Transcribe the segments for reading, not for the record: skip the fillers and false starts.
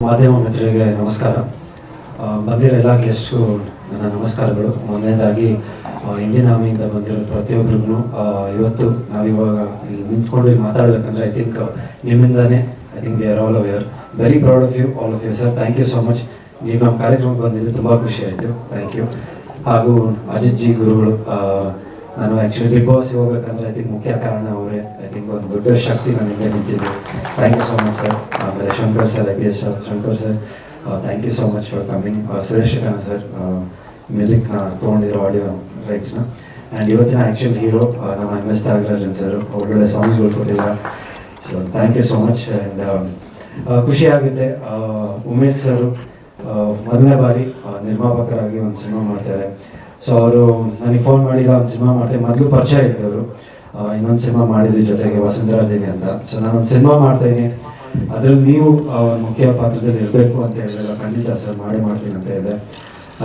ಮಾಧ್ಯಮ ಮಿತ್ರರಿಗೆ ನಮಸ್ಕಾರ. ಬಂದಿರೋ ಎಲ್ಲ ಗೆಸ್ಟ್ಗೂ ನನ್ನ ನಮಸ್ಕಾರಗಳು. ಮೊದಲನೇದಾಗಿ ಇಂಡಿಯನ್ ಆರ್ಮಿಯಿಂದ ಬಂದಿರೋ ಪ್ರತಿಯೊಬ್ಬರಿಗೂ ಇವತ್ತು ನಾವಿವಾಗ ಇಲ್ಲಿ ನಿಂತ್ಕೊಂಡು ಮಾತಾಡಬೇಕಂದ್ರೆ ಐ ಥಿಂಕ್ ನಿಮ್ಮಿಂದಾನೇ I think we are all aware. Very proud of you sir. Thank you so much. ನೀವು ನಮ್ಮ ಕಾರ್ಯಕ್ರಮಕ್ಕೆ ಬಂದಿದ್ದು ತುಂಬ ಖುಷಿ ಆಯಿತು. Thank you. ಹಾಗೂ ಅಜಿತ್ ಜಿ ಗುರುಗಳು, ನಾನು ಆ್ಯಕ್ಚುಲಿ ಬಿಗ್ ಬಾಸ್ ಹೋಗ್ಬೇಕಂದ್ರೆ ಐ ಥಿಂಕ್ ಮುಖ್ಯ ಕಾರಣ ಅವರೇ. ಐ ಥಿಂಕ್ ಒಂದು ದೊಡ್ಡ ಶಕ್ತಿ ನನ್ನ ಹಿಂದೆ ನಿಂತಿದ್ದು. Thank you so much sir. ಆಮೇಲೆ Shankar sir, Akhilesh Shankar sir, thank you so much for coming. Suresh sir ಮ್ಯೂಸಿಕ್ನ ತೊಗೊಂಡಿರೋ ಆಡಿಯೋ ರೈಟ್ಸ್ನ. ಆ್ಯಂಡ್ ಇವತ್ತಿನ ಆ್ಯಕ್ಚುಲ್ ಹೀರೋ ನಮ್ಮ MS ತ್ಯಾಗರಾಜನ್ ಸರ್, ಒಳ್ಳೊಳ್ಳೆ ಸಾಂಗ್ಸ್ಗಳು ಕೊಟ್ಟಿದ್ದಾರೆ. So thank you so much. And ಖುಷಿ ಆಗುತ್ತೆ. ಉಮೇಶ್ ಸರ್ ಮೊದಲನೇ ಬಾರಿ ನಿರ್ಮಾಪಕರಾಗಿ ಒಂದು ಸಿನಿಮಾ ಮಾಡ್ತಾರೆ. ಸೊ ಅವರು ನನಗೆ ಫೋನ್ ಮಾಡಿಲ್ಲ, ಒಂದು ಸಿನಿಮಾ ಮಾಡ್ತೇವೆ. ಮೊದಲು ಪರಿಚಯ ಇದ್ದವರು, ಇನ್ನೊಂದು ಸಿನಿಮಾ ಮಾಡಿದ್ವಿ ಜೊತೆಗೆ, ವಸುಂಧರಾ ದೇವಿ ಅಂತ. ಸೊ ನಾನೊಂದು ಸಿನಿಮಾ ಮಾಡ್ತೇನೆ, ಅದ್ರಲ್ಲಿ ನೀವು ಮುಖ್ಯ ಪಾತ್ರದಲ್ಲಿ ಇರಬೇಕು ಅಂತ ಹೇಳಿದ್ರೆ ಖಂಡಿತ ಸರ್ ಮಾಡ್ತೀನಿ ಅಂತ ಇದೆ.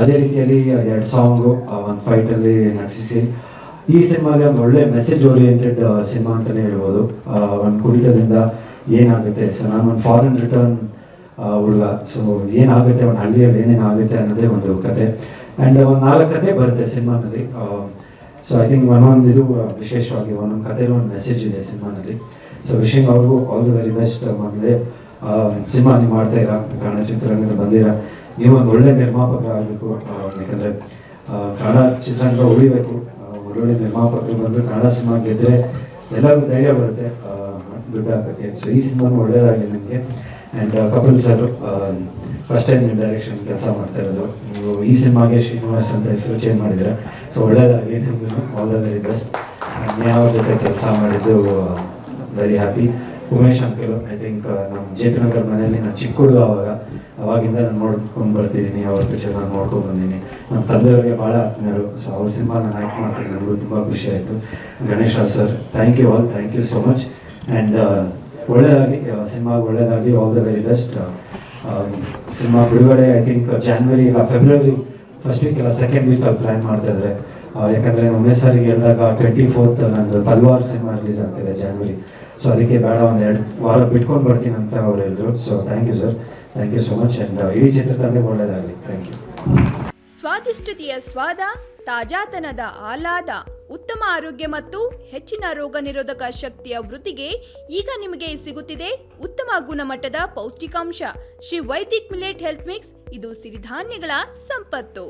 ಅದೇ ರೀತಿಯಲ್ಲಿ 2 ಸಾಂಗು ಒಂದು ಫೈಟಲ್ಲಿ ನಟಿಸಿ ಈ ಸಿನಿಮಾಗೆ ಒಂದು ಒಳ್ಳೆ ಮೆಸೇಜ್ ಓರಿಯೆಂಟೆಡ್ ಸಿನಿಮಾ ಅಂತಲೇ ಹೇಳ್ಬೋದು. ಒಂದು ಕುಡಿತದಿಂದ ಏನಾಗುತ್ತೆ, ಸೊ ನಾನು ಒಂದು ಫಾರಿನ್ ರಿಟರ್ನ್ ಹುಡುಗ, ಸೊ ಏನಾಗುತ್ತೆ ಒಂದು ಹಳ್ಳಿಯಲ್ಲಿ ಏನೇನಾಗುತ್ತೆ ಅನ್ನೋದೇ ಒಂದು ಕತೆ. ಆ್ಯಂಡ್ ಒಂದು 4 ಕತೆ ಬರುತ್ತೆ ಸಿನಿಮಾನಲ್ಲಿ. ಸೊ ಐ ಥಿಂಕ್ ಒಂದೊಂದು ಇದು ವಿಶೇಷವಾಗಿ ಒಂದೊಂದು ಕಥೆಯಲ್ಲಿ ಒಂದು ಮೆಸೇಜ್ ಇದೆ ಸಿನಿಮಾನಲ್ಲಿ. ಸೊ ವಿಶಿಂಗ್ ಅವ್ರಿಗೂ ಆಲ್ ದಿ ವೆರಿ ಬೆಸ್ಟ್. ಮೊದಲೇ ಸಿನಿಮಾ ನೀವು ಮಾಡ್ತಾ ಇರ, ಕನ್ನಡ ಚಿತ್ರರಂಗದಲ್ಲಿ ಬಂದಿರ, ನೀವು ಒಂದು ಒಳ್ಳೆ ನಿರ್ಮಾಪಕರಾಗಬೇಕು. ಯಾಕಂದರೆ ಕನ್ನಡ ಚಿತ್ರರಂಗ ಉಳಿಬೇಕು. ಒಳ್ಳೊಳ್ಳೆ ನಿರ್ಮಾಪಕರು ಬಂದು ಕನ್ನಡ ಸಿನಿಮಾ ಗೆದ್ದರೆ ಎಲ್ಲರಿಗೂ ಧೈರ್ಯ ಬರುತ್ತೆ, ದುಡ್ಡು ಹಾಕೋಕ್ಕೆ. ಸೊ ಈ ಸಿನಿಮಾನು ಒಳ್ಳೆಯದಾಗಲಿ ನಿಮಗೆ. And Kapil sir first time ನೀವು ಡೈರೆಕ್ಷನ್ ಕೆಲಸ ಮಾಡ್ತಾ ಇರೋದು. ನೀವು ಈ ಸಿನಿಮಾಗೆ ಶ್ರೀನಿವಾಸ್ ಅಂತ ಹೆಸರು ಚೇಂಜ್ ಮಾಡಿದರೆ, ಸೊ ಒಳ್ಳೆಯದಾಗಲಿ ನಿಮಗೂ. All the very best. ನೀವು ಅವ್ರ ಜೊತೆ ಕೆಲಸ ಮಾಡಿದ್ದು very happy. Umesh uncle, I think ನಮ್ಮ JP ನಗರ ಮನೆಯಲ್ಲಿ ನಾನು ಚಿಕ್ಕ ಹುಡುಗ ಅವಾಗಿಂದ ನಾನು ನೋಡ್ಕೊಂಡು ಬರ್ತಿದ್ದೀನಿ. ಅವ್ರ ಪಿಕ್ಚರ್ ನಾನು ನೋಡ್ಕೊಂಡು ಬಂದೀನಿ. ನಮ್ಮ ತಂದೆಯವರಿಗೆ ಭಾಳ ಆತ್ಮೀಯರು. ಸೊ ಅವ್ರ ಸಿನಿಮಾ ನಾನು ಆ್ಯಕ್ಟ್ ಮಾಡ್ತೀನಿ, ನನಗೂ ತುಂಬ ಖುಷಿ ಆಯಿತು. Ganesh sir, thank you all, thank you so much. And ಒಳ್ಳೆಯದಾಗಿ, ಸಿನಿಮಾಗೆ ಒಳ್ಳೆಯದಾಗಿ, all the very best. Cinema ಬಿಡುಗಡೆ ಐ ಥಿಂಕ್ ಜಾನ್ವರಿ ಇಲ್ಲ ಫೆಬ್ರವರಿ ಫಸ್ಟ್ ವೀಕ್ ಇಲ್ಲ ಸೆಕೆಂಡ್ ವೀಕ್ ಅಲ್ಲಿ ಪ್ಲ್ಯಾನ್ ಮಾಡ್ತಾ ಇದ್ದಾರೆ. ಯಾಕಂದರೆ ಉಮೇಶ್ ಸರ್ಗೆ ಹೇಳಿದಾಗ 24th ನಂದು ತಲ್ವಾರ್ ಸಿನಿಮಾ ರಿಲೀಸ್ ಆಗ್ತಿದೆ ಜಾನ್ವರಿ. ಸೊ ಅದಕ್ಕೆ ಬೇಡ, ಒಂದು 2 ವಾರ ಬಿಟ್ಕೊಂಡು ಬರ್ತೀನಿ ಅಂತ ಅವ್ರು ಹೇಳಿದ್ರು. So thank you sir, thank you so much. And ಇಡೀ ಚಿತ್ರತಂಡ ಒಳ್ಳೆಯದಾಗಲಿ. Thank you. ಸ್ವಾದಿಷ್ಟತೆಯ ಸ್ವಾದ, ತಾಜಾತನದ ಆಹ್ಲಾದ, ಉತ್ತಮ ಆರೋಗ್ಯ ಮತ್ತು ಹೆಚ್ಚಿನ ರೋಗ ನಿರೋಧಕ ಶಕ್ತಿಯ ವೃದ್ಧಿಗೆ ಈಗ ನಿಮಗೆ ಸಿಗುತ್ತಿದೆ ಉತ್ತಮ ಗುಣಮಟ್ಟದ ಪೌಷ್ಟಿಕಾಂಶ Shri Vaidik millet health mix. ಇದು ಸಿರಿಧಾನ್ಯಗಳ ಸಂಪತ್ತು.